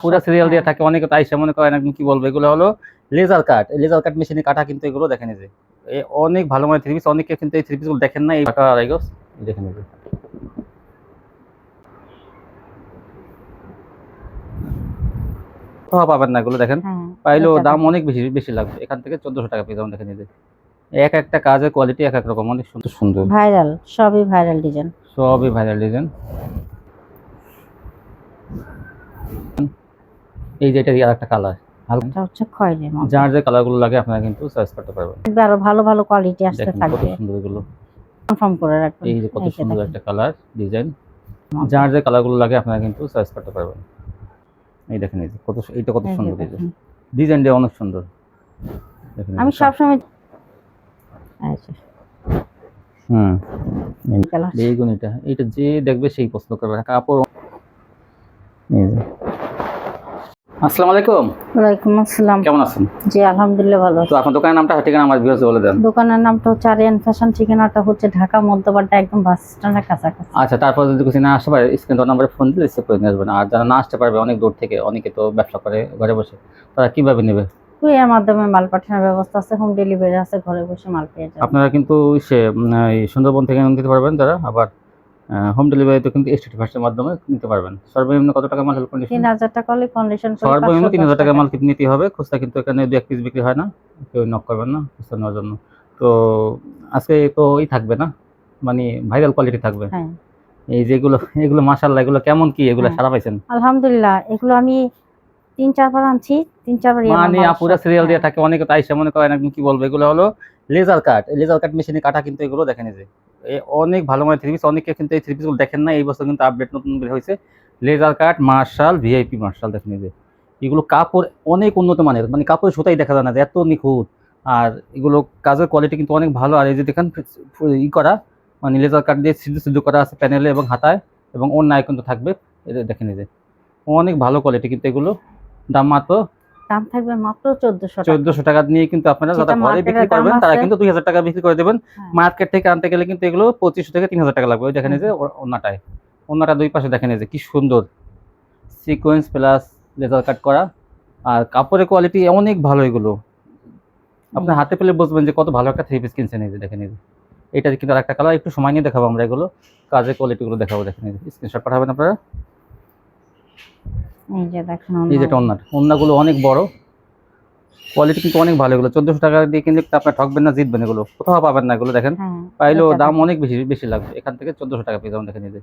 পুরো সিরিয়াল দিয়ে থাকে, অনেকে আইসা মনে করেন একদম কি বলবো, এগুলো হলো লেজার কাট মেশিনে কাটা, কিন্তু এগুলো দেখেন এই যে অনেক ভালো মানের থ্রি পিস। অনেকে কিন্তু এই থ্রি পিস গুলো দেখেন না, এই টাকা আড়াই গজ দেখেন এই যে কোথাও পাবেন না এগুলো। দেখেন পাইলেও দাম অনেক বেশি বেশি লাগবে, এখান থেকে 1400 টাকা পেয়ে যাবেন। দেখেন এই যে এক একটা কাজের কোয়ালিটি এক এক রকম, অনেক সুন্দর সুন্দর ভাইরাল, সবই ভাইরাল ডিজাইন, সবই ভাইরাল ডিজাইন। এই যে এটা আর একটা কালার, এটা হচ্ছে খয়েরির মধ্যে। যার যে কালারগুলো লাগে আপনারা কিন্তু চয়েস করতে পারবেন। আরো ভালো ভালো কোয়ালিটি আসতে থাকবে, কত সুন্দর এগুলো, কনফার্ম করে রাখবেন। এই যে কত সুন্দর একটা কালার ডিজাইন, যার যে কালারগুলো লাগে আপনারা কিন্তু চয়েস করতে পারবেন। এই দেখেন এই যে কত, এইটা কত সুন্দর, এই যে ডিজাইনটা অনেক সুন্দর। দেখেন আমি সব সময় এইগুলো এটা যে দেখবে সেই পছন্দ করবে কাপড়। এই যে আসসালামু আলাইকুম। ওয়ালাইকুম আসসালাম। কেমন আছেন? জি আলহামদুলিল্লাহ ভালো। তো আপনার দোকানের নামটা ঠিকানা আমার ভিউয়ার্স বলে দেন। দোকানের নামটা হচ্ছে আরিয়ান ফ্যাশন, ঠিকানাটা হচ্ছে ঢাকা মধ্যবাড্ডা, একদম বাস স্ট্যান্ডের কাছাকাছি। আচ্ছা, তারপর যদি কিছু না আসতে পারে স্ক্রিন নম্বরে ফোন দিলে রিসিভ করে নিয়ে আসবেন। আর যারা না আসতে পারবে অনেক দূর থেকে, অনেকে তো ব্যবসা করে ঘরে বসে, তারা কিভাবে নেবে? কুরিয়ার মাধ্যমে মাল পাঠানোর ব্যবস্থা আছে, হোম ডেলিভারি আছে, ঘরে বসে মাল পেয়ে যাবেন। আপনারা কিন্তু এই সুন্দরবন থেকে নিতে পারবেন, যারা আবার হোম ডেলিভারিতে কিন্তু স্টেট ফার্স্টের মাধ্যমে নিতে পারবেন। সর্বনিম্ন কত টাকা মাল হেল্প কন্ডিশন? 3000 টাকা হলে কন্ডিশন করে সর্বনিম্ন 3000 টাকা মাল কিন্তু নিতে হবে। খুচরা কিন্তু এখানে 2-1 পিস বিক্রি হয় না, কেউ নক করবেন না খুচরা নেওয়ার জন্য। তো আজকে তো থাকবে না, মানে ভাইরাল কোয়ালিটি থাকবে। এই যেগুলো, এগুলো মাশাআল্লাহ, এগুলো কেমন কি, এগুলো সারা পাইছেন? আলহামদুলিল্লাহ, এগুলো আমি 3-4 বার আনছি, 3-4 বার মানে পুরো সিরিয়াল দিয়ে থাকে, অনেকে আইসা মনে করেন একদম কি বলবো, এগুলো হলো লেজার কাট মেশিনে কাটা, কিন্তু এগুলো দেখেন এই যে অনেক ভালো মানের থ্রি পিস। অনেকে কিন্তু এই থ্রি পিস গুলো দেখেন না, এই বছর কিন্তু আপডেট নতুন বের হয়েছে laser cut marshal VIP marshal. দেখেন এই যে এগুলো কাপড় অনেক উন্নত মানের, মানে কাপড়ের সুতাই দেখা যায় না যে এত নিখুঁত। আর এগুলো কাজের কোয়ালিটি কিন্তু অনেক ভালো। আর এই যে দেখেন করা, মানে লেজার কাট দিয়ে সিদ্ধ সিদ্ধ করা আছে প্যানেলে এবং হাতায়, এবং অন্যায় কিন্তু থাকবে। এটা দেখেন এই যে অনেক ভালো কোয়ালিটি, কিন্তু এগুলো দাম থাকবে মাত্র 1400 টাকা নিয়ে কিন্তু আপনারা যারা ঘরে বিক্রি করবেন তারা কিন্তু 2000 টাকা বিক্রি করে দেবেন। মার্কেট থেকে আনতে গেলে কিন্তু এগুলো 2500 থেকে 3000 টাকা লাগবে। ওই দেখেন এই যে ওন্নাটা দুই পাশে দেখেন এই যে কি সুন্দর সিকোয়েন্স প্লাস লেজার কাট করা, আর কাপড়ের কোয়ালিটি অনেক ভালো। এগুলো আপনার হাতে পেলে বুঝবেন যে কত ভালো একটা থ্রি পিস কিনছেন। এই যে দেখেন এই যে এটা কিন্তু আরেকটা কালার, একটু সময় নিয়ে দেখাবো আমরা এগুলো, কাজের কোয়ালিটিগুলো দেখাবো। দেখেন এই যে স্ক্রিনশট পাঠাবেন আপনারা। এই যে ওন্নাগুলো অনেক বড়, কোয়ালিটি কিন্তু অনেক ভালো। এগুলো 1400 টাকা দিয়ে কিনলে আপনার ঠকবেন না, জিতবেন। এগুলো কোথাও পাবেন না এগুলো। দেখেন পাইলেও দাম অনেক বেশি বেশি লাগবে, এখান থেকে 1400 টাকা পেয়ে যাবেন। দেখেন এই যে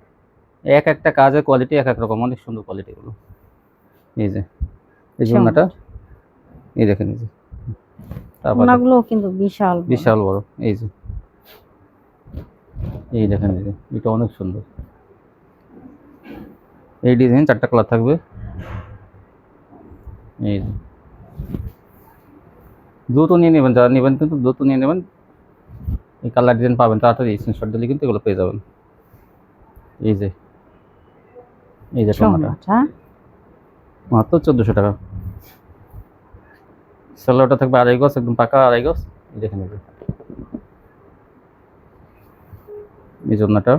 এক একটা কাজের কোয়ালিটি এক এক রকম, অনেক সুন্দর কোয়ালিটি এগুলো। এই যে ওন্নাটা, এই দেখেন এই যে ওন্নাগুলো কিন্তু বিশাল বিশাল বড়। এই যে এই দেখেন এই যে এটা অনেক সুন্দর। এই ডিজাইন 4টা কালার থাকবে। এই যে দ্রুত নিয়ে নেবেন, যারা নেবেন কিন্তু দ্রুত নিয়ে নেবেন। এই কালার ডিজাইন পাবেন তাড়াতাড়ি, স্ক্রিনশট দিলে কিন্তু এগুলো পেয়ে যাবেন। এই যে টোনাটা মাত্র 1400 টাকা। সেলোটা থাকবে আড়াই গজ, একদম পাকা আড়াই গজ। এই দেখেন এই জন্যটা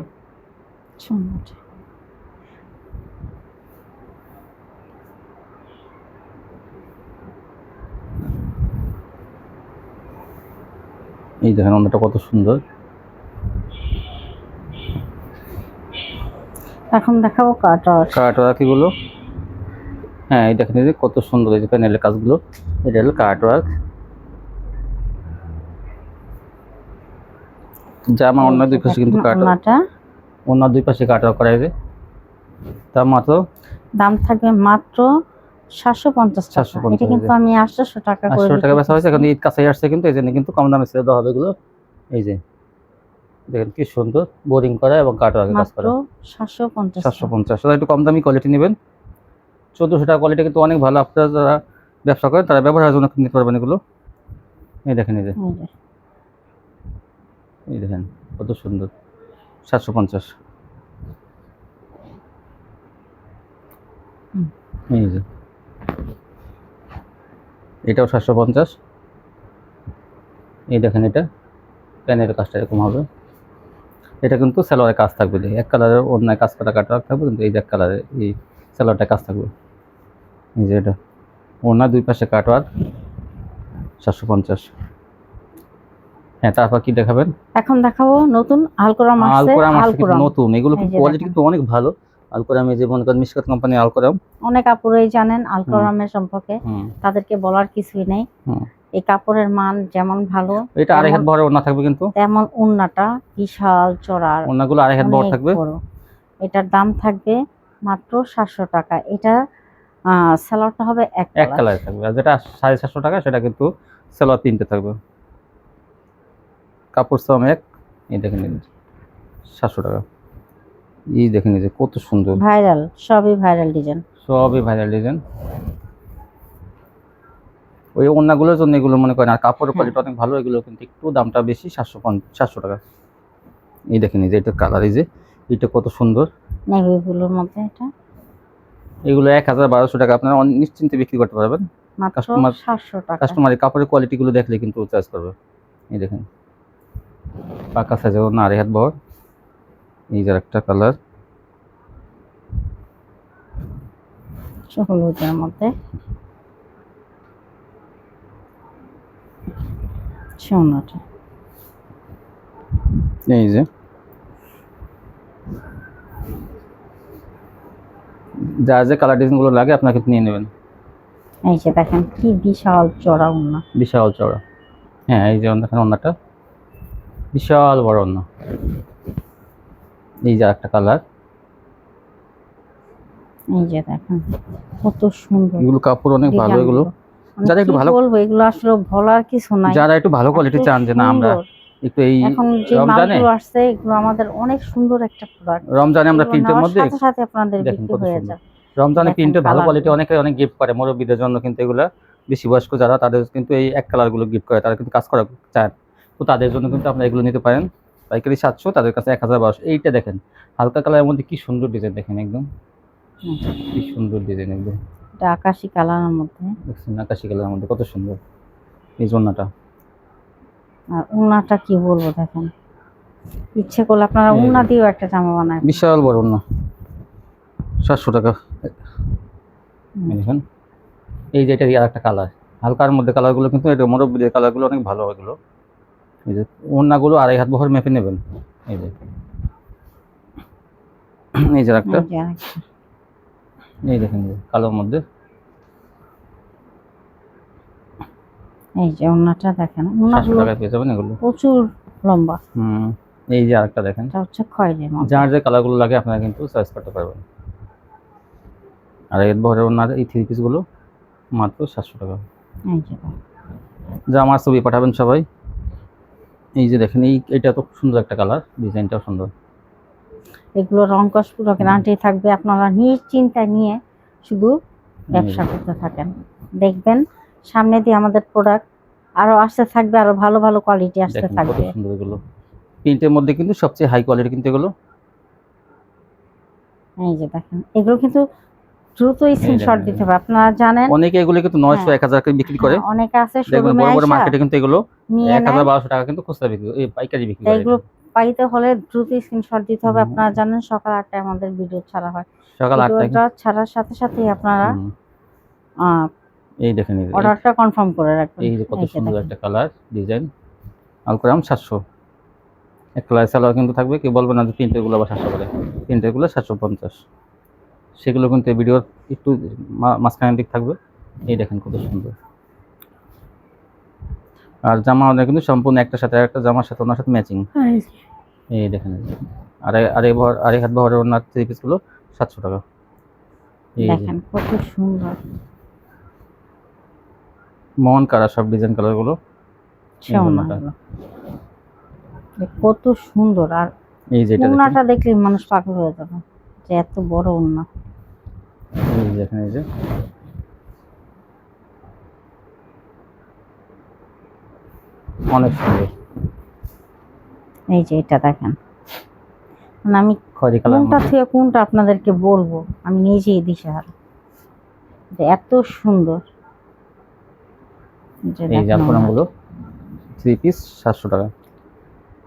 এই দেখেন অন্যটা কত সুন্দর। এখন দেখাবো কাটওয়ার্ক এগুলো। হ্যাঁ এই দেখেন এই যে কত সুন্দর, এই যে প্যানেলের কাজগুলো। এটা হলো কাটওয়ার্ক। জামা অন্য দুই পাশে কিন্তু অন্য দুই পাশে কাটওয়ার্ক করা। এই যে দাম থাকবে মাত্র 750 টাকা। এটা কিন্তু আমি 800 টাকা করে 800 টাকা বেচা হয়েছে, এখন ঈদ কাছে আসছে কিন্তু এই জন্য কিন্তু কম দামে সেল দেওয়া হবে এগুলো। এই যে দেখেন কি সুন্দর বোরিং করা এবং কাটওয়ার্কের কাজ করা, 750। একটু কম দামি কোয়ালিটি নেবেন। 1400 টাকা কোয়ালিটি কিন্তু অনেক ভালো। আপনারা যারা ব্যবসা করেন তারা ব্যবহারের জন্য নিতে পারবেন এগুলো। এই দেখেন এই যে এই দেখেন কত সুন্দর, 750। এই যে এটাও 750। এই দেখেন এটা প্যানেলের কাজটা এরকম হবে। এটা কিন্তু সালোয়ারের কাজ থাকবে, এক কালারের অন্য কাজ করা কাটওয়ার্ক থাকবে, কিন্তু এই যে এক কালারের এই সালোয়ারটা কাজ থাকবে। এই যে এটা ওড়না দুই পাশে কাটওয়ার 750। হ্যাঁ, তারপর কি দেখাবেন? এখন দেখাবো নতুন আলকোরাম আসছে। আলকোরাম আসছে কিন্তু আলকোরাম নতুন, এগুলো এই কিন্তু যে কোয়ালিটি দেখেন। কিন্তু অনেক ভালো। আলকোরাম এই যে মনে করেন মিশকাত কোম্পানি আলকোরাম। অনেক আপুরাই জানেন আলকোরামের সম্পর্কে, হুম তাদেরকে বলার কিছুই নেই। হুম। এই কাপড়ের মান যেমন ভালো, এটা আড়াই হাত বহরের ওড়না থাকবে কিন্তু। তেমন উন্নাটা বিশাল চড়ার, ওড়নাগুলো আড়াই হাত বহর অনেক থাকবে। বড়। এটার দাম থাকবে মাত্র 700 টাকা। এটা সালোয়ারটা হবে এক এক কালারে থাকবে, আর যেটা 750 টাকা সেটা কিন্তু সালোয়ার 3টে থাকবে। কাপড় সাম এক। এই দেখেন 700 টাকা। এই দেখেন এই যে কত সুন্দর, ভাইরাল, সবই ভাইরাল ডিজাইন। সবই ভাইরাল ডিজাইন। ওই ওড়নাগুলোর জন্য এগুলো মনে করেন, আর কাপড়ের কোয়ালিটি অনেক ভালো, এগুলো কিন্তু একটু দামটা বেশি, 700 টাকা। এই দেখেন এই যে এটা কালার, এই যে এটা কত সুন্দর। নেভি ব্লুর মধ্যে এটা এগুলো 1000-1200 টাকা আপনারা নিশ্চিন্তে বিক্রি করতে পারবেন। মাত্র কাস্টমার 700 টাকা। কাস্টমার এই কাপড়ের কোয়ালিটিগুলো দেখলে কিন্তু চয়েস করবে। এই দেখেন পাকা সাইজের ওড়না আড়াই হাত বহর। এই যে একটা কালার, হলুদের মধ্যে সোনাটা। এই যে যা যে কালার ডিজাইনগুলো লাগে আপনাকে নিয়ে নেবেন। এই যে দেখেন কি বিশাল চড়া উন্না। বিশাল চওড়া। হ্যাঁ, এই যে দেখেন ওড়নাটা বিশাল বড় ওড়না। এই যে একটা কালার। এই যে দেখেন কত সুন্দর এগুলো কাপড় অনেক ভালো। এগুলো যারা একটু ভালো বলবো, এগুলো আসলে বলার কিছু নাই। যারা একটু ভালো কোয়ালিটি এত চান, যে না আমরা সুন্দর। একটু এই এখন যে রমজানে মালগুলো আসছে এগুলো আমাদের অনেক সুন্দর একটা প্রোডাক্ট। রমজানে আমরা এগুলো প্রিন্টের নেওয়ার মধ্যে সাথে সাথে আপনাদের দেখেন বিক্রি কত হয়ে সুন্দর। যাবে। রমজানে দেখেন প্রিন্টের ভালো কোয়ালিটি কালারগুলো। অনেকে অনেক গিফট করে মুরব্বীদের জন্য, কিন্তু এগুলা বেশি বয়স্ক যারা তাদের কিন্তু এই এক কালার গুলো গিফট করে, তারা কিন্তু কাজ করা চায়, তো তাদের জন্য কিন্তু আপনারা এগুলো নিতে পারেন। পাইকারি 700, তাদের কাছে 1012। এইটা দেখেন হালকা কালারের মধ্যে কি সুন্দর ডিজাইন, দেখেন একদম কি সুন্দর ডিজাইন, একদম এটা আকাশি কালারের মধ্যে। দেখছেন আকাশি কালারের মধ্যে কত সুন্দর এই জন্যটা। আর উন্নাটা কি বলবো, দেখেন ইচ্ছে করলে আপনারা উন্না দিয়েও একটা জামা বানায়। বিশাল বড় না, 700 টাকা। দেখেন এই যে এটা আর একটা কালার, হালকার মধ্যে কালারগুলো কিন্তু এটা মুরব্বীদের কালারগুলো অনেক ভালো। এগুলো এই যে ওড়নাগুলো আড়াই হাত বহর মেপে নেবেন। এই যে এই যে একটা, এই দেখেন কালোর মধ্যে। এই যে উন্নাটা দেখেন, 700 উন্নাগুলো টাকায় পেয়ে যাবেন এগুলো। প্রচুর লম্বা। এই যে আরেকটা দেখেন, এটা হচ্ছে খয়েরির মধ্যে। যার যে কালারগুলো লাগে আপনারা কিন্তু চয়েস করতে পারবেন। আর এর বহরের ওড়নার এই 3 পিসগুলো মাত্র 700 টাকা। এই যে দেখেন। যা আমার ছবি পাঠাবেন সবাই। এই যে দেখেন এইটা তো সুন্দর একটা কালার, ডিজাইনটাও সুন্দর। এগুলো রং কস পুরো গ্যারান্টি থাকবে, আপনারা নিশ্চিন্তায় নিয়ে শুধু ব্যবসা করতে থাকেন। দেখবেন সামনে দিয়ে আমাদের প্রোডাক্ট আরো আসতে থাকবে, আরো ভালো ভালো কোয়ালিটি আসতে দেখেন কত থাকবে। সুন্দর এগুলো, প্রিন্টের মধ্যে কিন্তু সবচেয়ে হাই কোয়ালিটি কিন্তু এগুলো। এই যে দেখেন এগুলো কিন্তু দ্রুত স্ক্রিনশট দিতে হবে, আপনারা জানেন অনেকে এগুলো কিন্তু 900 1000 করে বিক্রি করে। অনেকে আছে দেখবেন শোরুমে বড় বড় আইসা মার্কেটে কিন্তু এগুলো নিয়ে 1000-1200 টাকা কিন্তু খুচরা বিক্রি, এই পাইকারি বিক্রি করে। এগুলো পাইতে হলে দ্রুত স্ক্রিনশট দিতে হবে। আপনারা জানেন সকাল 8টায় আমাদের ভিডিও ছাড়া হয়, সকাল 8টায় ভিডিওটা ছাড়ার সাথে সাথে আপনারা এই দেখেন অর্ডারটা কনফার্ম করে রাখবেন। এই যে কত সুন্দর একটা কালার ডিজাইন, আলকোরাম 700। এক কালার সালোয়ার কিন্তু থাকবে, কেউ বলবে না যে প্রিন্টের গুলো আবার 700 করে, প্রিন্টের গুলো 750। সেগুলো কিন্তু এই ভিডিওর একটু মাঝখানের দিক থাকবে। এই দেখেন কত সুন্দর। আর জামা আমাদের কিন্তু সম্পূর্ণ একটার সাথে একটা জামার সাথে ওনার সাথে ম্যাচিং। এই দেখেন আড়াই হাত বহরের ওনার 3 পিস গুলো 700 টাকা। এই দেখেন কত সুন্দর মন কারা সব ডিজাইন কালার গুলো, সোনাগুলো। কত সুন্দর। আর এই যে এটা উন্নাটা দেখলে মানুষ পাগল হয়ে যাবে, যে এত বড় উন্না। এই দেখেন এই যে অনেক সুন্দর। এই যে এটা দেখেন, মানে আমি খয়েরি কালার, কোনটা থেকে কোনটা আপনাদেরকে বলবো, আমি নিজেই দিশেহারা যে এত সুন্দর। এই যে আলপনা গুলো 3 পিস 700 টাকা।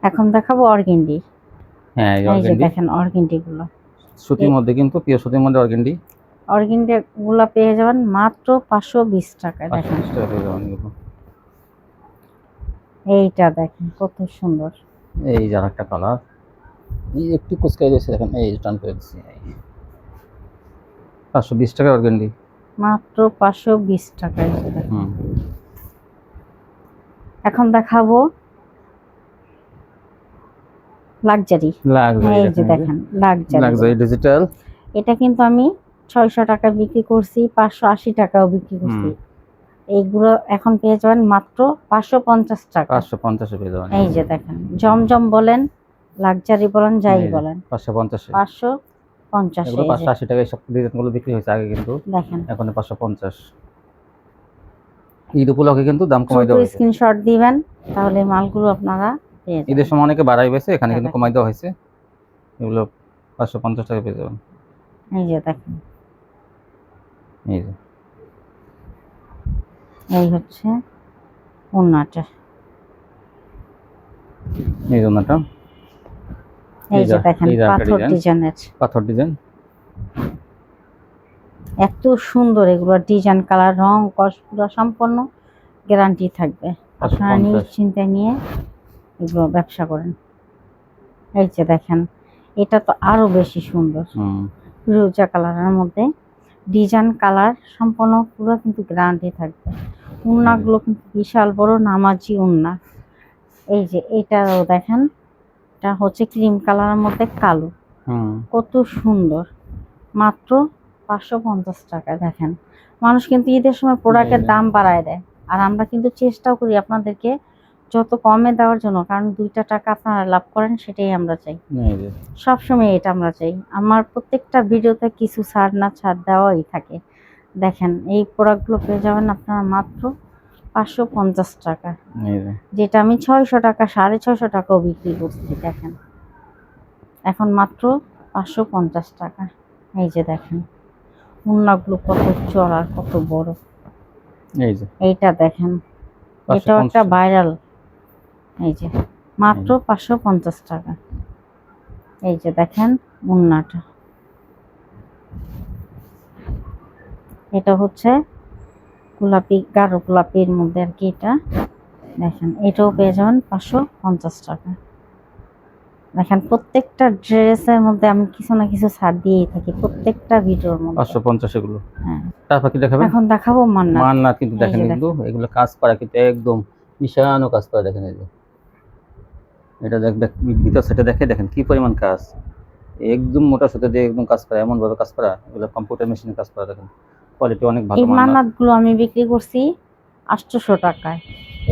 এখন দেখাবো অর্গেন্ডি। হ্যাঁ এই এই যে অর্গেন্ডি দেখেন অর্গেন্ডি গুলো সুতির মধ্যে, কিন্তু পিওর সুতির মধ্যে অর্গেন্ডি। অর্গেন্ডি গুলা পেয়ে যাবেন মাত্র 520 টাকায়। দেখেন 520 টাকা পেয়ে যাবেন এগুলো। এইটা দেখেন কত সুন্দর। এই যে আরেকটা কালার, এই একটু কুচকাই দিয়েছে দেখেন, এই টান করে দিচ্ছি। 520 টাকা অর্গেন্ডি, মাত্র 520 টাকায়। এই যে দেখেন। হুম। এখন দেখাবো লাক্সারি। এই যে দেখেন লাক্সারি লাক্সারি ডিজিটাল। এটা কিন্তু আমি 600 টাকা বিক্রি করছি, 580 টাকাও বিক্রি করছি। এইগুলো এখন পেয়ে যাবেন মাত্র 550 টাকা। 550 এ পেয়ে যাবেন। এই যে দেখেন জমজম বলেন, লাক্সারি বলেন, যাই বলেন, 550 এ। 550 এগুলো 580 টাকায় সব ডিজাইনগুলো বিক্রি হয়েছে আগে, কিন্তু দেখেন এখন 550। ঈদ উপলক্ষে কিন্তু দাম কমাই দেওয়া হয়েছে। স্ক্রিনশট দিবেন তাহলে মালগুলো আপনারা পেয়ে যাবেন। ঈদের সময় অনেকে বাড়াই বেছে, এখানে কিন্তু কমাই দেওয়া হয়েছে। এগুলো 550 টাকা পেয়ে যাবেন। এই যে দেখেন, এই যে এই হচ্ছে ওন্নাটা। এই জন্যটা, এই যে দেখেন পাথর ডিজাইনের, পাথর ডিজাইন এত সুন্দর। এগুলো ডিজাইন, কালার, রং, কস পুরো সম্পূর্ণ গ্যারান্টি থাকবে। আপনারা নিশ্চিন্তে নিয়ে এগুলো ব্যবসা করেন। এই যে দেখেন এটা তো আরো বেশি সুন্দর, ফিরোজা কালারের মধ্যে ডিজাইন, কালার সম্পূর্ণ পুরো কিন্তু গ্যারান্টি থাকবে। উন্নাগুলো কিন্তু বিশাল বড় নামাজি উন্না। এই যে এটাও দেখেন, এটা হচ্ছে ক্রিম কালারের মধ্যে কালো, কত সুন্দর। মাত্র 550 টাকা। দেখেন মানুষ কিন্তু ঈদের সময় প্রোডাক্টের দাম বাড়ায় দেয়, আর আমরা কিন্তু চেষ্টাও করি আপনাদেরকে যত কমে দেওয়ার জন্য, কারণ 2টা টাকা আপনারা লাভ করেন সেটাই আমরা চাই, সবসময় এটা আমরা চাই। আমার প্রত্যেকটা ভিডিওতে কিছু ছাড় না ছাড় দেওয়াই থাকে। দেখেন এই প্রোডাক্টগুলো পেয়ে যাবেন আপনারা মাত্র 550 টাকা, যেটা আমি 600 টাকা, 650 টাকাও বিক্রি করছি। দেখেন এখন মাত্র 550 টাকা। এই যে দেখেন উন্নাগুলো কত চড়া, কত বড়। এই যে এইটা দেখেন, এটাও একটা ভাইরাল। এই যে মাত্র 550 টাকা। এই যে দেখেন উন্নাটা, এটা হচ্ছে গোলাপি, গাঢ় গোলাপির মধ্যে আর কি। এটা দেখেন এটাও পেয়ে যাবেন 550 টাকা। দেখেন প্রত্যেকটা ড্রেসের মধ্যে আমি কিছু না কিছু ছাড় দিয়েই থাকি, প্রত্যেকটা ভিডিওর মধ্যে। 550 এগুলো। হ্যাঁ, তারপর কি দেখাবেন? এখন দেখাবো মান্নাত। মান্নাত কিন্তু দেখেন এগুলো কাজ করা কিন্তু একদম বিশাল কাজ করা। দেখেন এই যে এটা ভিতর সেটা দেখেন কি পরিমাণ কাজ, একদম মোটা সুতো দিয়ে একদম কাজ করা, এমন ভাবে কাজ করা, এগুলো কম্পিউটার মেশিনে কাজ করা। দেখেন কোয়ালিটি অনেক ভালো। এই মান্নাতগুলো আমি বিক্রি করছি 800 টাকায়।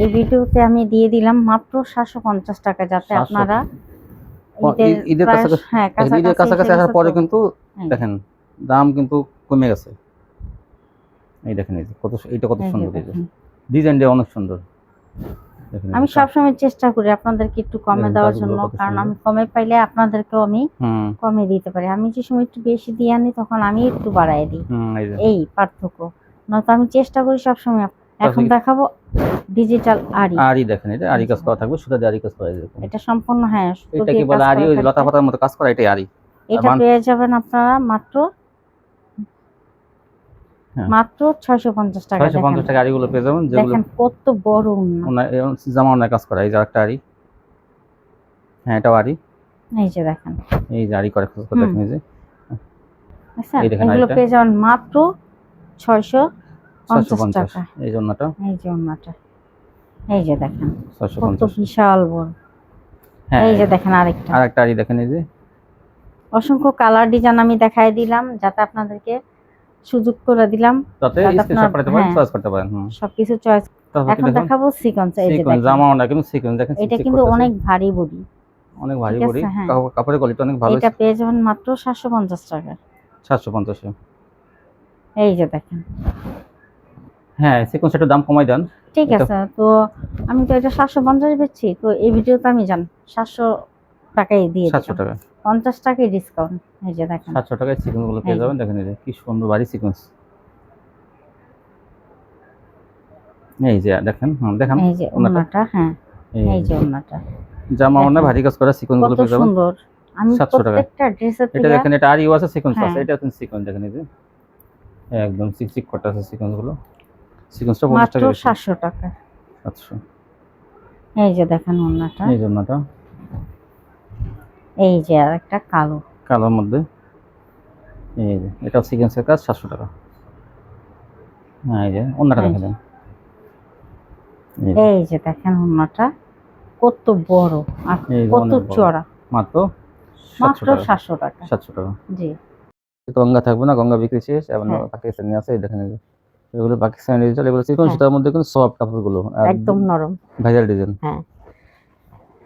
এই ভিডিওতে আমি দিয়ে দিলাম মাত্র 750 টাকা, যাতে আপনারা ঈদের কাছাকাছি আসার পরে কিন্তু দেখেন দাম কিন্তু কমে গেছে। এই দেখেন এই যে কত, এটা কত সুন্দর, এই যে ডিজাইনটা অনেক সুন্দর। আমি সবসময় চেষ্টা করি আপনাদেরকে একটু কমে দেওয়ার জন্য, কারণ আমি কমে পাইলে আপনাদেরকেও আমি কমে দিতে পারি। আমি যে সময় একটু বেশি দিয়ে আনি তখন আমি একটু বাড়াই দিই, এই পার্থক্য। নয়তো আমি চেষ্টা করি সবসময়। এখন দেখাবো ডিজিটাল আরি। আরি দেখেন, এটা আরি কাজ করা থাকবে, সুতা দিয়ে আরি কাজ করা যাবে। এটা সম্পূর্ণ, হ্যাঁ, এটা কি বলে আরি, ওই লতা পাতার মতো কাজ করা, এটাই আরি। এটা পেয়ে যাবেন আপনারা মাত্র 650 টাকা। 650 টাকা আরিগুলো পেয়ে যাবেন। দেখেন কত বড় উন্না, জামা অনেক কাজ করা। এই যে একটা আরি, হ্যাঁ এটাও আরি। এই যে দেখেন, এই যে আরি করে কাজ করা। দেখেন এই যে এগুলো পেয়ে যাবেন মাত্র 650 টাকা। এই জন্যটা, এই যে উন্নাটা, এই যে দেখেন কত বিশাল বড়। এই যে দেখেন আরেকটা আরি দেখেন। এই যে অসংখ্য কালার ডিজাইন আমি দেখাই দিলাম, যাতে আপনাদেরকে সুযোগ করে দিলাম, যাতে স্ক্রিনশট করতে পারেন, চয়েস করতে পারেন। সবকিছু চয়েস। এখন দেখাবো সিকোয়েন্স। এই যে দেখেন জামাও না কিন্তু সিকোয়েন্স দেখেন, এটা কিন্তু অনেক ভারী বডি, অনেক ভারী বডি, কাপড়ের কোয়ালিটি অনেক ভালো। এটা পেয়ে যাবেন মাত্র 750 টাকা। 750 এ। এই যে দেখেন, হ্যাঁ সিকোয়েন্স একটু দাম কমাই দেন। ঠিক আছে, তো আমি তো এটা 750 বেচছি, তো এই ভিডিওতে আমি 700 টাকাই দিয়ে দিই। 700 টাকা, 50 টাকাই ডিসকাউন্ট। এই যে দেখেন 700 টাকায় সিকোয়েন্স গুলো পেয়ে যাবেন। দেখেন এই যে কি সুন্দর ভারী সিকোয়েন্স। এই যে দেখেন, দেখেন এই যে ওন্নাটা, হ্যাঁ এই যে ওন্নাটা, জামা ওন্না ভারী কাজ করা সিকোয়েন্স গুলো পেয়ে যাবেন। সুন্দর। আমি প্রত্যেকটা ড্রেসের থেকে এটা দেখেন, এটা আরিও আছে, সিকোয়েন্স আছে। এটা কিন্তু সিকোয়েন্স দেখেন, এই যে একদম চিকচিক করতে আছে সিকোয়েন্স গুলো। সিকোয়েন্সটা 50 মাত্র টাকা বেশি। 700 টাকা। আচ্ছা, এই যে দেখেন ওড়নাটা, এই জন্যটা এই যে আর একটা কালো। কালোর মধ্যে, এই যে এটাও সিকোয়েন্সের কাজ, 700 টাকা। হ্যাঁ, এই যে অন্যটা এই দেখে যে। দেন। এই যে, এই যে দেখেন ওড়নাটা কত বড় আর এই যে কত অনেক বড়। চড়া। মাত্র 700 মাত্র টাকা। 700 টাকা। 700 টাকা। জি গঙ্গা থাকবে না, গঙ্গা বিক্রি শেষ। এবং হ্যাঁ পাকিস্তানি আছে, এই দেখেন এই যে। এগুলো পাকিস্তানি ডিজিটাল, এগুলো চিকন হ্যাঁ, সুতার মধ্যে কিন্তু সফট কাপড়গুলো একদম নরম। Viral design. হ্যাঁ,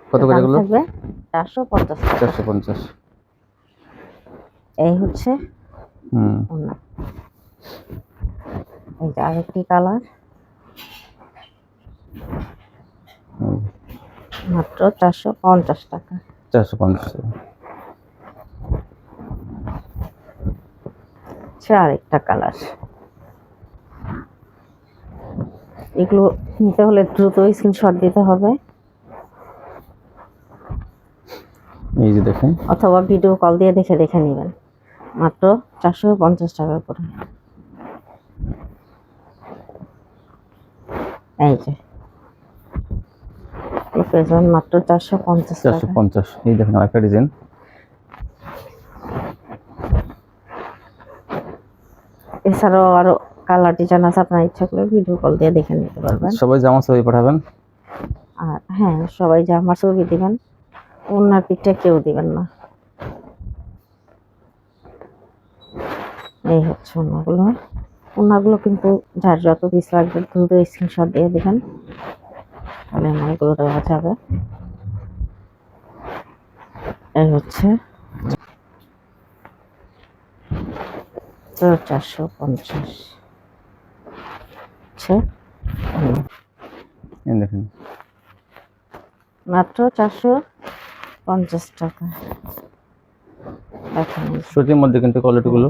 কত তো করে দাম এগুলো? থাকবে 450 টাকা। 450। এই হচ্ছে হুম, ওড়না। এই যে আরেকটি কালার, হুম, মাত্র 450 টাকা। 450 টাকা। আরেকটা কালার। এগুলো নিতে হলে দ্রুত স্ক্রিনশট দিতে হবে, এই যে দেখেন, অথবা ভিডিও কল দিয়ে দেখে দেখে নেবেন। মাত্র 450 টাকা করে। এই যে পেয়ে যাবেন মাত্র 450 টাকা। 450। এই দেখেন আরেকটা ডিজাইন। এছাড়াও আরো কালার ডিজাইন আছে, আপনার ইচ্ছা করলে ভিডিও কল দিয়ে দেখে নিতে পারবেন। সবাই জামা ছবি পাঠাবেন। আর হ্যাঁ, সবাই জামার ছবি দিবেন, ওড়নার পিকটা কেউ দিবেন না। এই হচ্ছে ওড়নাগুলো। ওড়নাগুলো কিন্তু যার যত পিস লাগবে দ্রুত স্ক্রিনশট দিয়ে দিবেন, তাহলে মালগুলো দেওয়া যাবে। এই হচ্ছে 450। আচ্ছা, এই দেখেন, মাত্র 450 টাকা। দেখেন এই যে। সুতির মধ্যে কিন্তু কোয়ালিটিগুলো,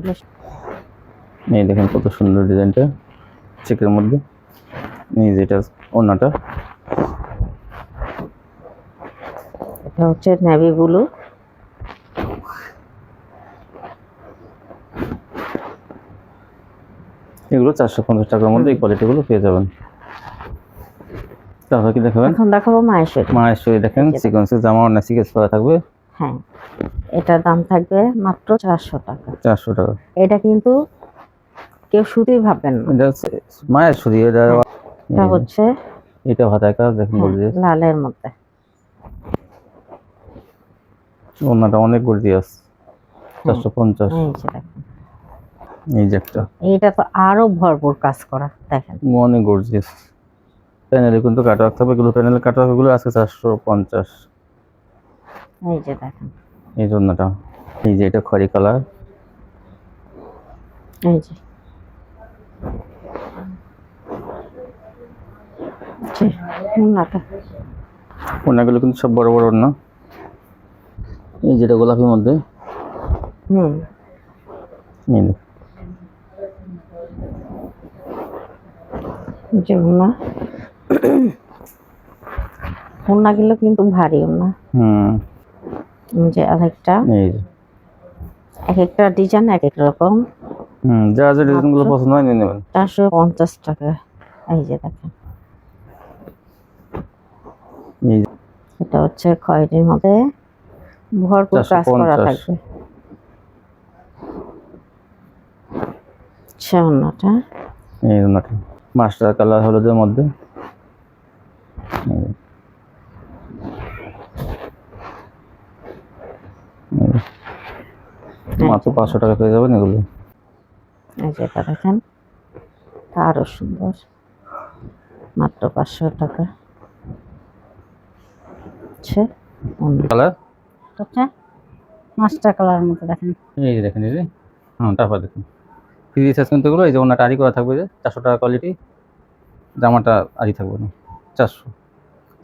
এই দেখেন কত সুন্দর ডিজাইনটা, চেকের মধ্যে। এই যেটা ওড়নাটা, এটা হচ্ছে নেভি ব্লু। এগুলো 450 টাকার মধ্যে এই কোয়ালিটিগুলো পেয়ে যাবেন। তারপর কি দেখাবেন? এখন দেখাবো মাহেশ্বরী। মাহেশ্বরী দেখেন, সিকোয়েন্সের জামা, অন্য সিকোয়েন্স করা থাকবে। হ্যাঁ, এটার দাম থাকবে মাত্র 400 টাকা। 400 টাকা। এটা কিন্তু কেউ শুধুই ভাববেন না। এটা হচ্ছে মাহেশ্বরী, এটা এটা হচ্ছে এটা হাতায় কাজ দেখেন, গর্জিয়াস। লালের মধ্যে। ওড়নাটা অনেক গর্জিয়াস, 450। এই যে দেখেন, এই যে একটা, এইটা তো আরো ভরপুর কাজ করা, দেখেন। অনেক গর্জিয়াস। প্যানেলে কিন্তু কাটা রাখতে হবে, এগুলো প্যানেলে কাটা হবে, এগুলো আছে 450। এই যে দেখেন, এই জন্যটা, এই যে এটা খয়রি কালার। এই যে ওড়নাটা। ওড়নাগুলো কিন্তু সব বড় বড় ওড়না। এই যেটা গোলাপির মধ্যে, হুম, এই দেখেন। যে ওড়না, ওড়নাগুলো কিন্তু ভারী ওড়না। হুম, এই যে আরেকটা, এই যে, এক একটা ডিজাইন এক এক রকম। যা যা ডিজাইনগুলো পছন্দ হয় নিয়ে নেবেন। 450 টাকা। এই যে দেখেন, এই এটা হচ্ছে খয়েরির মধ্যে ভরপুর কাজ করা 450। থাকবে। ওড়নাটা, এই ওড়নাটা মাস্টার কালার হলুদের মধ্যে। মাত্র 500 টাকা পেয়ে যাবেন এগুলো। এই যে এটা দেখেন, তা আরো সুন্দর, মাত্র 500 টাকা। কালার মাস্টার কালারের মধ্যে দেখেন। এই যে দেখেন, এই যে তারপর দেখুন ফ্রি সাইজ কিন্তু এগুলো। এই যে ওড়নাটা আরি করা থাকবে, যে 400 টাকা কোয়ালিটি, জামাটা আরি থাকবে না, 400।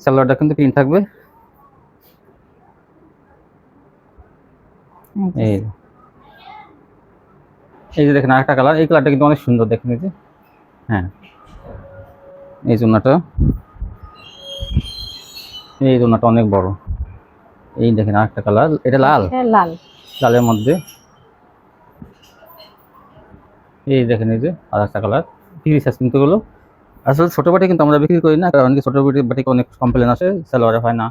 সালোয়ারটা কিন্তু প্রিন্ট থাকবে। এই এই যে দেখেন আরেকটা কালার, এই কালারটা কিন্তু অনেক সুন্দর, দেখেন এই যে। হ্যাঁ, এই জন্যটা, এই জন্যটা অনেক বড়। এই দেখেন আরেকটা কালার, এটা লাল, লাল, লালের মধ্যে। এই দেখেন এই যে আর একটা কালার ফ্রি সাইজ কিন্তু এগুলো আসলে ছোট বাটি কিন্তু আমরা বিক্রি করি না, কারণ কি ছোট বাটি অনেক কমপ্লেন আসে, সালোয়ারে হয় না,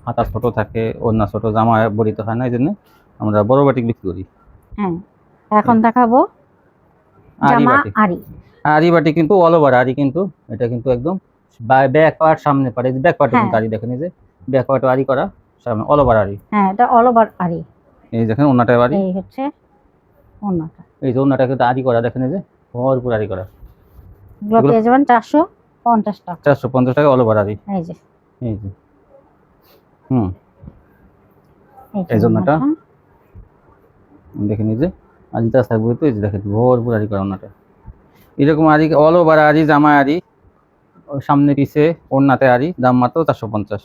হাতা ছোট থাকে, ওড়না ছোট, জামা বড়িতে হয় না, এই জন্য আমরা বড় বাটি বিক্রি করি। হ্যাঁ, এখন দেখাবো আরি জামা বাটি, আরি। আরি বাটি কিন্তু অল ওভার আরি, কিন্তু এটা কিন্তু একদম ব্যাক পার্ট সামনে পার্ট, এই ব্যাক পার্টে হ্যাঁ। কিন্তু আরি দেখেন, এই যে ব্যাক পার্টে আরি করা, সামনে অল ওভার আরি। হ্যাঁ, এটা অল ওভার আরি। এই দেখেন ওড়নাটা আরি, এই হচ্ছে ওড়নাটা। এই যে ওড়নাটা কিন্তু আরি করা, দেখেন এই যে ভরপুর আরি করা। এগুলো এগুলো- পেয়ে যাবেন 450 টাকা। 450 টাকা অল ওভার আরি। এই যে এই যে হুম, এই যে এই জন্যটা ওড়নাটা। দেখেন এই যে আরিটা থাকবে তো, এই যে দেখেন ভরপুর আরি করা ওড়নাটা। এরকম আরি অল ওভার আরি, জামা আরি, ওই সামনে পিছে ওড়নাতে আরি, দাম মাত্র 450।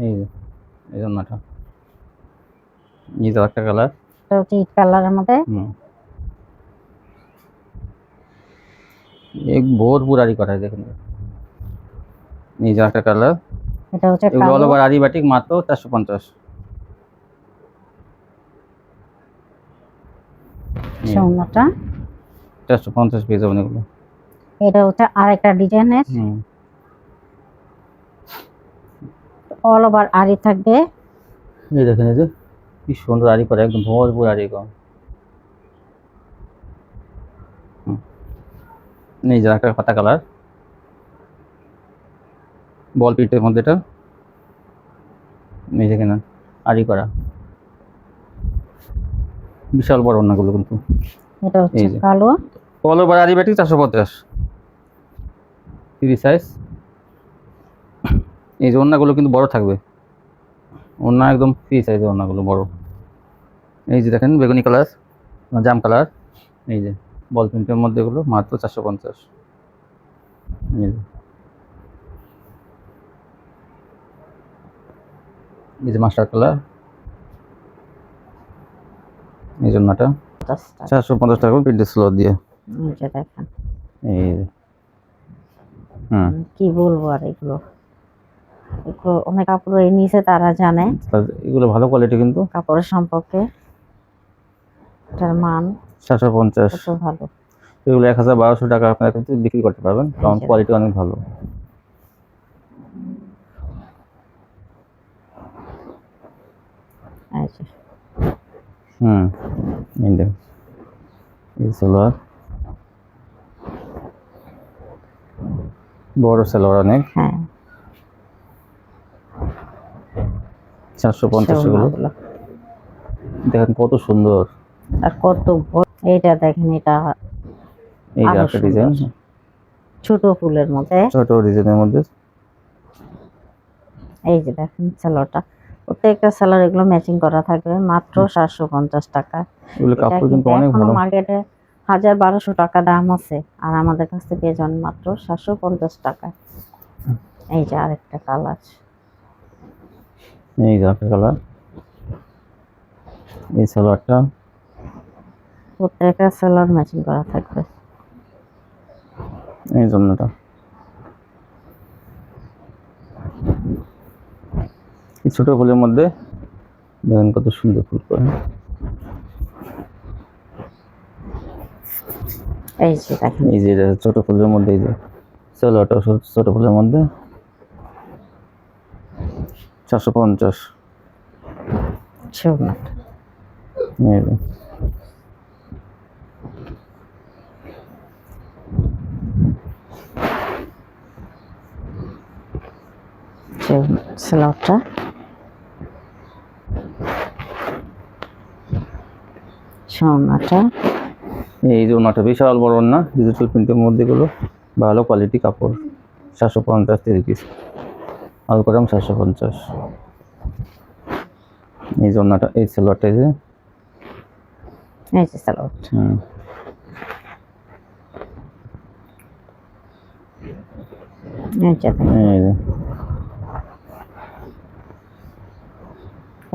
এই যে এই ওড়নাটা, এই যে একটা কালার, এটা হচ্ছে ইট কালারের মধ্যে। এক ভরপুর আরি করা, দেখেন এই যে একটা কালার। এটা হচ্ছে এগুলো অল কালো। ওভার আরি বাটিক মাত্র 450। ওড়নাটা। 450 পেয়ে যাবেন এগুলো। এটা হচ্ছে আরেকটা ডিজাইনের অল ওভার আরি থাকবে। এই দেখেন এই যে কি সুন্দর আরি করা, একদম ভরপুর আরি করা। এই যে একটা পাতা কালার, বল পিটের মধ্যে, এটা এই দেখেন আরি করা, বিশাল বড় ওড়নাগুলো কিন্তু। এটা হচ্ছে এই যে। কালো। অল ওভার আরি বাটি 450 ফ্রি সাইজ। এই যে ওড়নাগুলো কিন্তু বড় থাকবে, ওড়না একদম ফ্রি সাইজের ওড়নাগুলো বড়। এই যে দেখেন বেগুনি কালার, জাম কালার, এই যে বল প্রিন্টের মধ্যে এগুলো মাত্র 450। এই যে, এই যে মাস্টার কালার, এই জন্যটা 450 টাকা প্রিন্টের স্লট দিয়ে। এই যে দেখেন, এই যে কি বলবো আর এগুলো অনেক কাপড় নিচে তারা জানে এগুলো ভালো কোয়ালিটি কিন্তু, কাপড়ের সম্পর্কে, এটার মান 450। কত ভালো। এগুলো 1000-1200 টাকা আপনারা কিন্তু বিক্রি করতে পারবেন, কারণ কোয়ালিটি অনেক ভালো। এই যে এই দেখেন এই সালোয়ার, বড় সালোয়ার অনেক। হ্যাঁ, 450 এগুলো দেখেন কত সুন্দর। আর কত এইটা দেখেন, এটা এই যে আরো একটা ডিজাইন, ছোট ফুলের মধ্যে। ছোট ডিজাইনের মধ্যে। এই যে দেখেন সালোয়ারটা, প্রত্যেকটা সালোয়ার এগুলো ম্যাচিং করা থাকবে মাত্র 750 টাকা। এগুলো কাপড় কিন্তু অনেক ভালো। মার্কেটে 1000-1200 টাকা দাম আছে, আর আমাদের কাছে পেয়ে যান মাত্র 750 টাকা। এই যে আরেকটা কালার, এই যে একটা কালার, এই সালোয়ারটা প্রত্যেকটা সালোয়ার ম্যাচিং করা থাকবে। এই জন্যটা এই ছোট ফুলের মধ্যে দেখেন কত সুন্দর ফুল করে। এই যে দেখেন, এই যে ছোট ফুলের মধ্যে, এই যে সালোয়ারটা ছোট ফুলের মধ্যে 450। ওড়নাটা। এই যে সালোয়ারটা। ওড়নাটা। এই যে ওনাটা বিশাল বড় ওড়না, ডিজিটাল প্রিন্টের মধ্যে গুলো ভালো কোয়ালিটি কাপড়। 750 3 পিস, আল করাম 750। এই যে ওড়নাটা, এই সালোয়ারটা, এই যে সালোয়ারটা। এই যে দেখেন, এই যে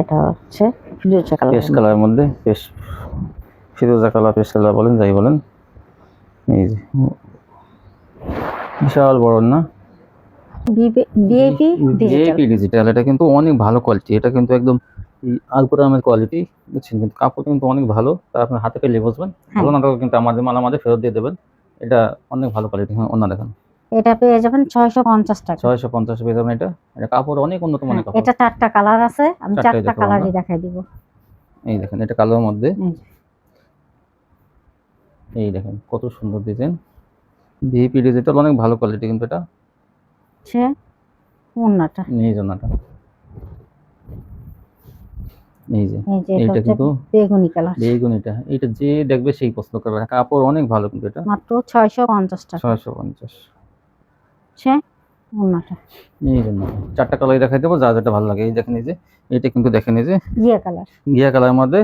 এটা হচ্ছে ফিরোজা কালার। পেস্ট কালারের মধ্যে, পেস্ট ফিরোজা কালার, পেস্ট কালার বলেন যাই বলেন। এই যে বিশাল বড় না, ভিআইপি ভিআইপি ডিজিটাল, এটা কিন্তু অনেক ভালো কোয়ালিটি, এটা কিন্তু একদম এই আলপোরামের কোয়ালিটি বুঝছেন, কিন্তু কাপড় কিন্তু অনেক ভালো। তা আপনার হাতে পেলে বুঝবেন। ভালো না থাকলে কিন্তু আমাদের মাল আমাদের ফেরত দিয়ে দেবেন। এটা অনেক ভালো কোয়ালিটি। হ্যাঁ, অন্য দেখেন এটা পেয়ে যাবেন 650 টাকা। 650 পেয়ে যাবেন এটা। এটা কাপড় অনেক উন্নত হ্যাঁ, মানের কাপড়। এটা 4টা কালার আছে, আমি চারটাই 4টা দেখাবো কালারই আমরা। দেখাই দিব। এই দেখেন এটা কালোর মধ্যে। এই যে, এই দেখেন কত সুন্দর ডিজাইন। ভিপি ডিজিটাল অনেক ভালো কোয়ালিটি কিন্তু এটা। হচ্ছে ওড়নাটা। এই জন্যটা এই যে এই যে এটা এইটা হচ্ছে কিন্তু বেগুনি কালার, বেগুনিটা, এটা যে দেখবে সেই পছন্দ করবে। কাপড় অনেক ভালো কিন্তু এটা। মাত্র 650 টাকা। 650। হচ্ছে ওড়নাটা এই জন্য 4টা কালার দেখাই দেবো, যা যেটা ভালো লাগে। এই দেখেন এই যে এটা কিন্তু দেখেন এই যে ঘিয়া কালার। ঘিয়া কালারের মধ্যে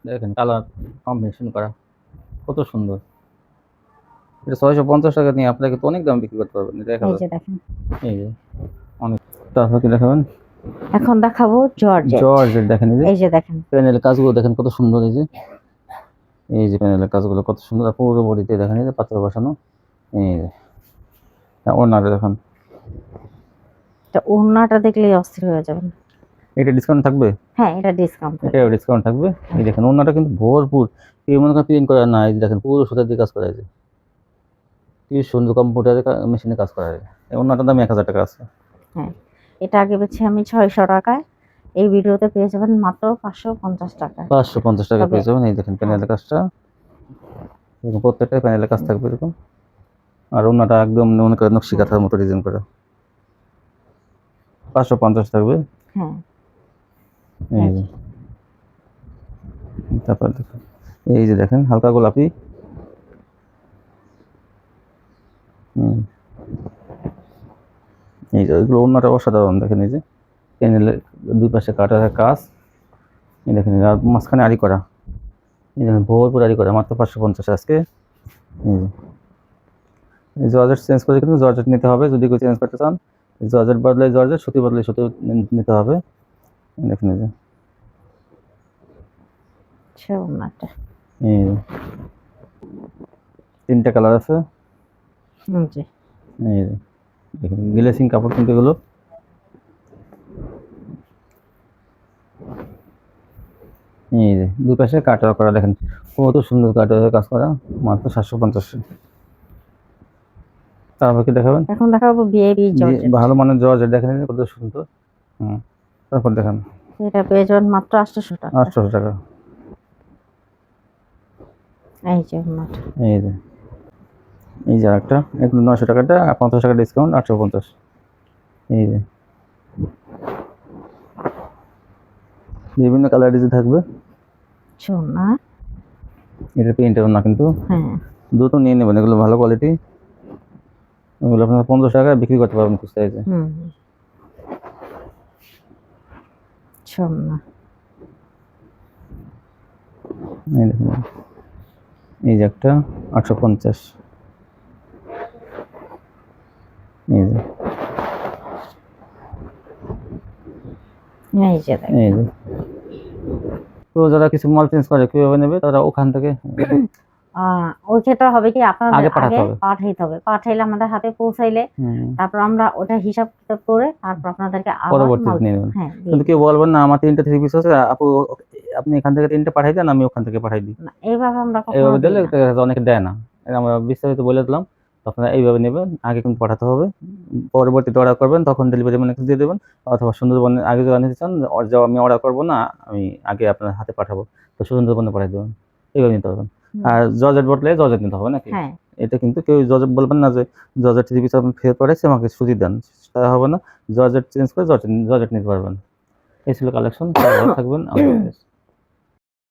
দেখেন কালার কম্বিনেশন করা কত সুন্দর। এটা 650 টাকা নিয়ে আপনাকে তো অনেক দাম বিক্রি করতে পারবেন। দেখা এই যাচ্ছে যে দেখেন, এই যে অনেক। তারপর কি দেখাবেন? এখন দেখাবো জর্জেট। জর্জেট দেখেন এই যে এই যে দেখেন, প্যানেলের কাজগুলো দেখেন কত সুন্দর। এই যে প্যানেলের কাজগুলো কত সুন্দর। আর পুরো বডিতে দেখেন এই যে পাথর বসানো। এই যে ওড়নাটা দেখেন। এটা ওড়নাটা দেখলেই অস্থির হয়ে যাবেন। এটা ডিসকাউন্ট থাকবে? হ্যাঁ, এটা ডিসকাউন্ট। এটাও ডিসকাউন্ট থাকবে। এই দেখেন ওড়নাটা কিন্তু ভরপুর। কেউ মনে করেন প্রিন্ট করা না, এই যে দেখেন পুরো সুতার দিয়ে কাজ করা যায়। কি সুন্দর কম্পিউটারে মেশিনে কাজ করা যায়। এই ওড়নাটার দাম 1000 টাকা আছে। হ্যাঁ, এটা আগে বেছে আমি 600 টাকায়, এই ভিডিওতে পেয়ে যাবেন মাত্র 550 টাকায়। 550 টাকা তবে- পেয়ে যাবেন। এই দেখেন প্যানেলের কাজটা, এরকম প্রত্যেকটা প্যানেলের কাজ থাকবে এরকম। আর ওড়নাটা একদম মনে করেন নকশি কাঁথার মতো ডিজাইন করা। 550 থাকবে। হ্যাঁ, এই যে তারপর দেখেন এই যে দেখেন হালকা গোলাপি। এই যে ওইগুলো ওড়নাটা অসাধারণ। দেখেন এই যে প্যানেলের দুই পাশে কাটার কাজ। এই দেখেন আর মাঝখানে আড়ি করা। এই দেখেন ভরপুর আড়ি করা, মাত্র 550 আজকে। এই জর্জেট চেঞ্জ করে কিন্তু জর্জেট নিতে হবে। যদি কেউ চেঞ্জ করতে চান, জর্জেট বদলে জর্জেট, সুতি বদলে সুতি নিতে হবে। দেখেন এই যে আচ্ছা ওড়নাটা। এই যে 3টা কালার আছে। জি, এই যে দেখেন গ্লেসিং কাপড় কিন্তু এগুলো। এই যে দুই পাশে কাটওয়ার্ক করা, দেখেন কত সুন্দর কাটওয়ার্কের কাজ করা, মাত্র 750। তারপর কি দেখাবেন? এখন দেখাবো বিএবি যে জর্জেট। ভালো মানের জর্জেট দেখেন এই যে কত সুন্দর। তারপর দেখেন এটা পেয়ে যাবেন মাত্র 800 টাকা। 800 টাকা। এই যে ওড়নাটা। এই যে এই যে আরেকটা, এগুলো 900 টাকাটা 50 টাকা ডিসকাউন্ট 850। এই যে বিভিন্ন কালার ডিজাইন থাকবে। ওড়না। এটা প্রিন্টের না কিন্তু, হ্যাঁ, দুটো নিয়ে নেবেন, এগুলো ভালো কোয়ালিটি। এগুলো আপনারা 15 টাকায় বিক্রি করতে পারবেন খুচরা। এই যে ওড়না। এই দেখুন এই যে একটা 850। এই যে এই যে দেখেন, এই যে তো যারা কিছু মাল চেঞ্জ করে কিভাবে নেবে, তারা ওখান থেকে ওই ক্ষেত্রে হবে কি আপনাদের আগে পাঠাতে আগে হবে। পাঠাইতে হবে, পাঠাইলে আমাদের হাতে পৌঁছাইলে তারপর আমরা ওটা হিসাব কিতাব করে তারপর আপনাদেরকে আবার পরবর্তীতে মাল নিয়ে নেবেন। হ্যাঁ দিয়ে কিন্তু কেউ বলবেন না আমার 3টা 3 পিস আছে আপু, আপনি এখান থেকে 3টা পাঠাই দেন, আমি ওখান থেকে পাঠাই দিই। দিন। না, এইভাবে আমরা কখনো এইভাবে দিই দিলে না। দেখা যাচ্ছে অনেকে দেয় না। এটা আমরা বিস্তারিত বলে দিলাম। আপনারা এইভাবে নেবেন, আগে কিন্তু পাঠাতে হবে। পরবর্তীতে অর্ডার করবেন তখন ডেলিভারি ম্যানকে দিয়ে দেবেন। অথবা সুন্দরবনে আগে যদি নিতে চান, আমি অর্ডার করবো না, আমি আগে আপনার হাতে পাঠাবো, তো সুন্দরবনে পাঠিয়ে দেবেন। এইভাবে নিতে পারবেন। আর জর্জেট বদলে জর্জেট নিতে হবে নাকি? হ্যাঁ, এটা কিন্তু কেউ জর্জেট বলবেন না যে জর্জেট 3 পিস আপনি ফেরত পাঠাইছে আমাকে সুতি দেন, তা হবে না। জর্জেট চেঞ্জ করে জর্জেট নিতে পারবেন। এই ছিল কালেকশন। ভালো থাকবেন। আল্লাহ হাফেজ।